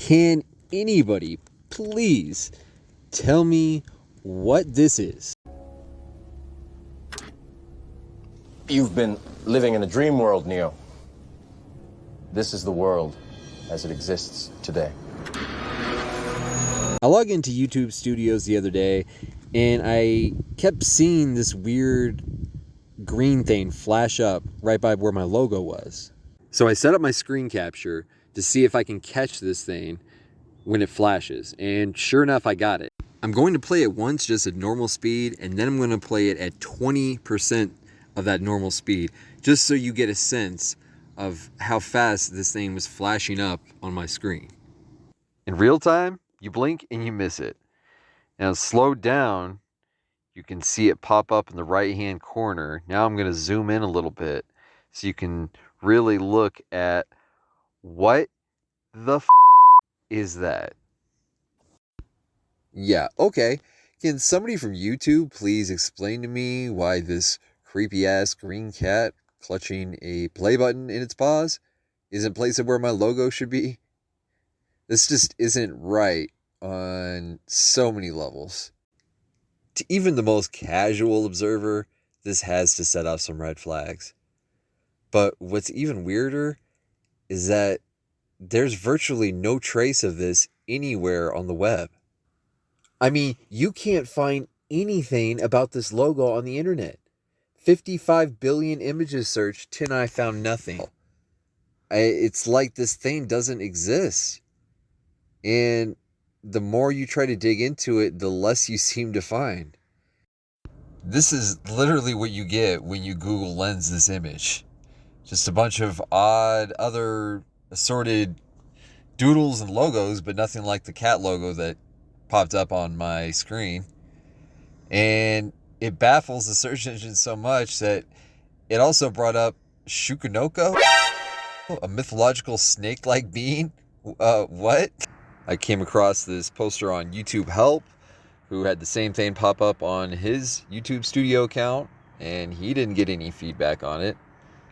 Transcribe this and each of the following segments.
Can anybody please tell me what this is? You've been living in a dream world, Neo. This is the world as it exists today. I logged into YouTube Studios the other day and I kept seeing this weird green thing flash up right by where my logo was. So I set up my screen capture to see if I can catch this thing when it flashes, and sure enough, I got it. I'm going to play it once just at normal speed, and then I'm going to play it at 20% of that normal speed, just so you get a sense of how fast this thing was flashing up on my screen. In real time, you blink and you miss it. Now slowed down, you can see it pop up in the right hand corner. Now I'm going to zoom in a little bit so you can really look at what the is that. Yeah, okay. Can somebody from YouTube please explain to me why this creepy ass green cat clutching a play button in its paws isn't placed where my logo should be? This just isn't right on so many levels. To even the most casual observer, this has to set off some red flags. But what's even weirder is that there's virtually no trace of this anywhere on the web. I mean, you can't find anything about this logo on the internet. 55 billion images searched, and I found nothing. It's like this thing doesn't exist. And the more you try to dig into it, the less you seem to find. This is literally what you get when you Google Lens this image. Just a bunch of odd, other assorted doodles and logos, but nothing like the cat logo that popped up on my screen. And it baffles the search engine so much that it also brought up Shukunoko, a mythological snake-like being. What? I came across this poster on YouTube Help, who had the same thing pop up on his YouTube Studio account, and he didn't get any feedback on it.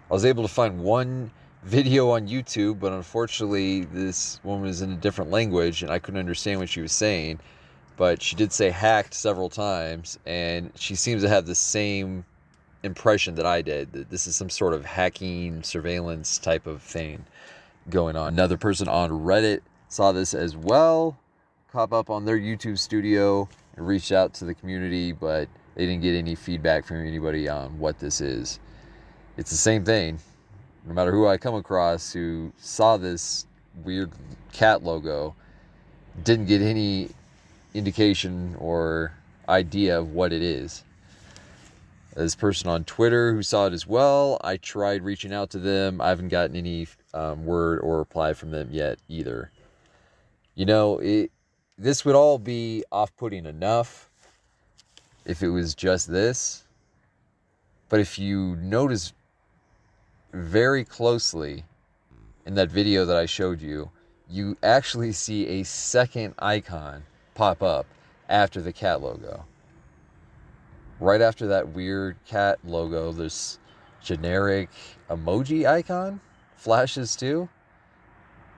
I was able to find one video on YouTube, but unfortunately this woman was in a different language and I couldn't understand what she was saying. But she did say hacked several times, and she seems to have the same impression that I did, that this is some sort of hacking surveillance type of thing going on. Another person on Reddit saw this as well, pop up on their YouTube Studio, and reached out to the community, but they didn't get any feedback from anybody on what this is. It's the same thing. No matter who I come across who saw this weird cat logo, didn't get any indication or idea of what it is. This person on Twitter who saw it as well, I tried reaching out to them. I haven't gotten any word or reply from them yet either. You know, this would all be off-putting enough if it was just this. But if you notice very closely in that video that I showed you, you actually see a second icon pop up after the cat logo. Right after that weird cat logo, this generic emoji icon flashes too.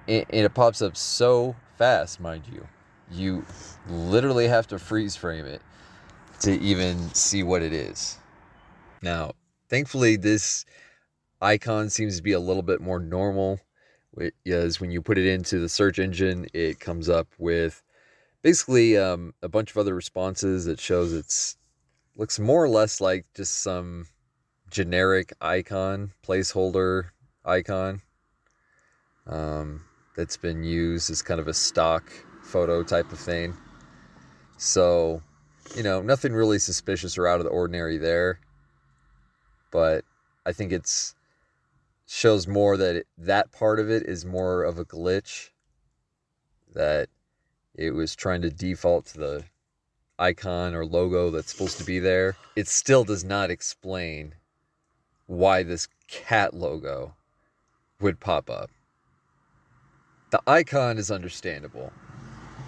And it pops up so fast, mind you. You literally have to freeze frame it to even see what it is. Now, thankfully, this icon seems to be a little bit more normal. Because when you put it into the search engine, it comes up with basically a bunch of other responses that shows it's looks more or less like just some generic icon, placeholder icon, that's been used as kind of a stock photo type of thing. So, you know, nothing really suspicious or out of the ordinary there. But I think it's shows more that that part of it is more of a glitch, that it was trying to default to the icon or logo that's supposed to be there. It still does not explain why this cat logo would pop up. The icon is understandable.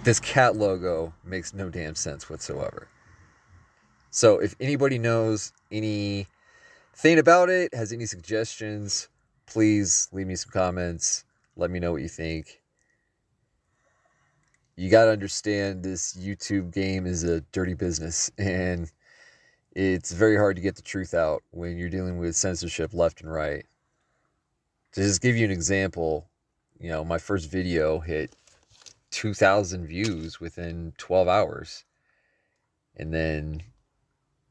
This cat logo makes no damn sense whatsoever. So if anybody knows anything about it, has any suggestions, please leave me some comments. Let me know what you think. You got to understand this YouTube game is a dirty business, and it's very hard to get the truth out when you're dealing with censorship left and right. To just give you an example, my first video hit 2,000 views within 12 hours. And then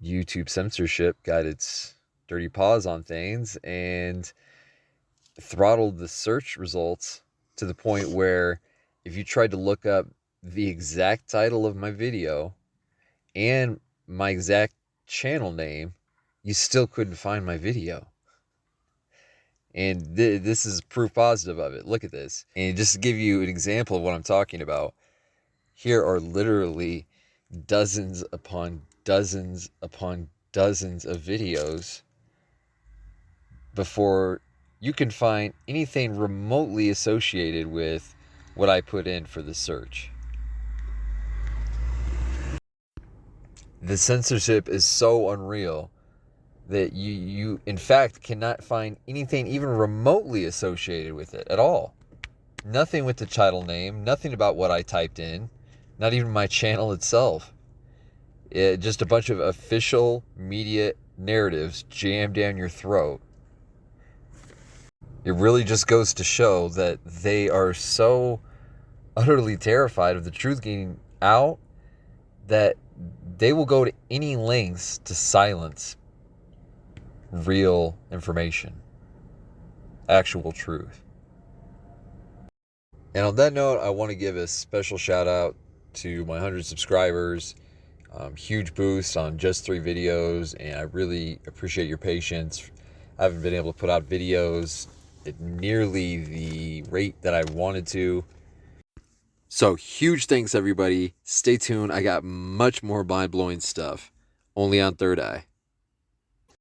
YouTube censorship got its dirty paws on things and throttled the search results to the point where if you tried to look up the exact title of my video and my exact channel name, you still couldn't find my video. And this is proof positive of it. Look at this. And just to give you an example of what I'm talking about, here are literally dozens upon dozens upon dozens of videos before you can find anything remotely associated with what I put in for the search. The censorship is so unreal that you in fact cannot find anything even remotely associated with it at all. Nothing with the title name, nothing about what I typed in, not even my channel itself. Just a bunch of official media narratives jammed down your throat. It really just goes to show that they are so utterly terrified of the truth getting out that they will go to any lengths to silence real information, actual truth. And on that note, I want to give a special shout out to my 100 subscribers. Huge boost on just 3 videos, and I really appreciate your patience. I haven't been able to put out videos at nearly the rate that I wanted to. So huge thanks, everybody. Stay tuned. I got much more mind-blowing stuff only on Third Eye.